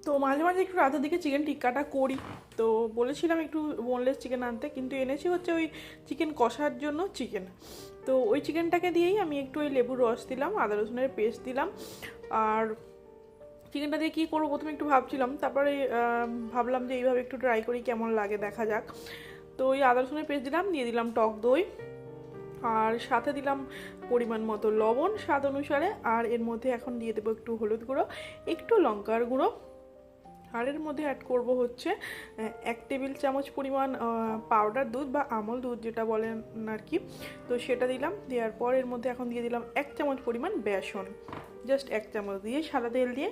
তো মাঝে মাঝে একটু রাতের দিকে চিকেন টিক্কাটা করি। তো বলেছিলাম একটু বোনলেস চিকেন আনতে, কিন্তু এনেছি হচ্ছে ওই চিকেন কষার জন্য চিকেন। তো ওই চিকেনটাকে দিয়েই আমি একটু ওই লেবুর রস দিলাম, আদা রসুনের পেস্ট দিলাম। আর চিকেনটা দিয়ে কী করবো প্রথমে একটু ভাবছিলাম, তারপরে ভাবলাম যে এইভাবে একটু ট্রাই করি কেমন লাগে, দেখা যাক। তো ওই আদা রসুনের পেস্ট দিলাম, দিয়ে দিলাম টক দই, আর সাথে দিলাম পরিমাণ মতো লবণ স্বাদ অনুসারে। আর এর মধ্যে এখন দিয়ে দেবো একটু হলুদ গুঁড়ো, একটু লঙ্কার গুঁড়ো, আর এর মধ্যে অ্যাড করব হচ্ছে 1 টেবিল চামচ পরিমাণ পাউডার দুধ বা আমল দুধ যেটা বলেন আর কি। তো সেটা দিলাম, দেওয়ার পর এর মধ্যে এখন দিয়ে দিলাম 1 চামচ পরিমাণ বেসন, জাস্ট 1 চামচ দিয়ে সাদা তেল দিয়ে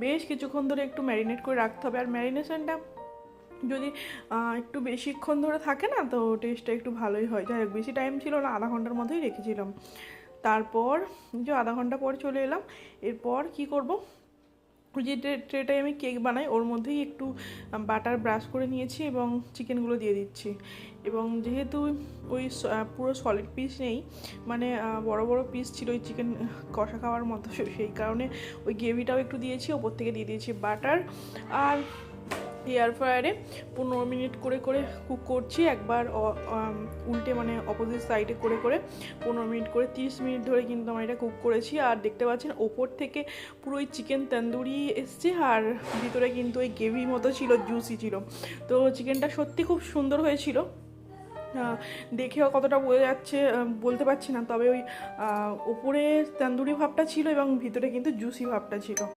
বেশ কিছুক্ষণ ধরে একটু ম্যারিনেট করে রাখতে হবে। আর ম্যারিনেশনটা যদি একটু বেশিক্ষণ ধরে থাকে না, তো টেস্টটা একটু ভালোই হয়। যাই হোক, বেশি টাইম ছিল না, আধা ঘন্টার মধ্যেই রেখেছিলাম। তারপর যে আধা ঘন্টা পর চলে এলাম। এরপর কি করব, ওই যে ট্রেটায় আমি কেক বানাই ওর মধ্যেই একটু বাটার ব্রাশ করে নিয়েছি এবং চিকেনগুলো দিয়ে দিচ্ছি। এবং যেহেতু ওই পুরো সলিড পিস নেই, মানে বড় বড় পিস ছিল ওই চিকেন কষা খাওয়ার মতো, সেই কারণে ওই গ্রেভিটাও একটু দিয়েছি, ওপর থেকে দিয়ে দিয়েছি বাটার। আর এয়ার ফ্রায়ারে 15 মিনিট করে করে কুক করছি, একবার উল্টে মানে অপোজিট সাইডে করে করে 15 মিনিট করে 30 মিনিট ধরে কিন্তু আমার এটা কুক করেছি। আর দেখতে পাচ্ছেন ওপর থেকে পুরো ওই চিকেন তন্দুরি এসছে, আর ভিতরে কিন্তু ওই গ্রেভির মতো ছিল, জুসি ছিল। তো চিকেনটা সত্যি খুব সুন্দর হয়েছিল, দেখেও কতটা বোঝা যাচ্ছে বলতে পারছি না, তবে ওই ওপরে তন্দুরি ভাবটা ছিল এবং ভিতরে কিন্তু জুসি ভাবটা ছিল।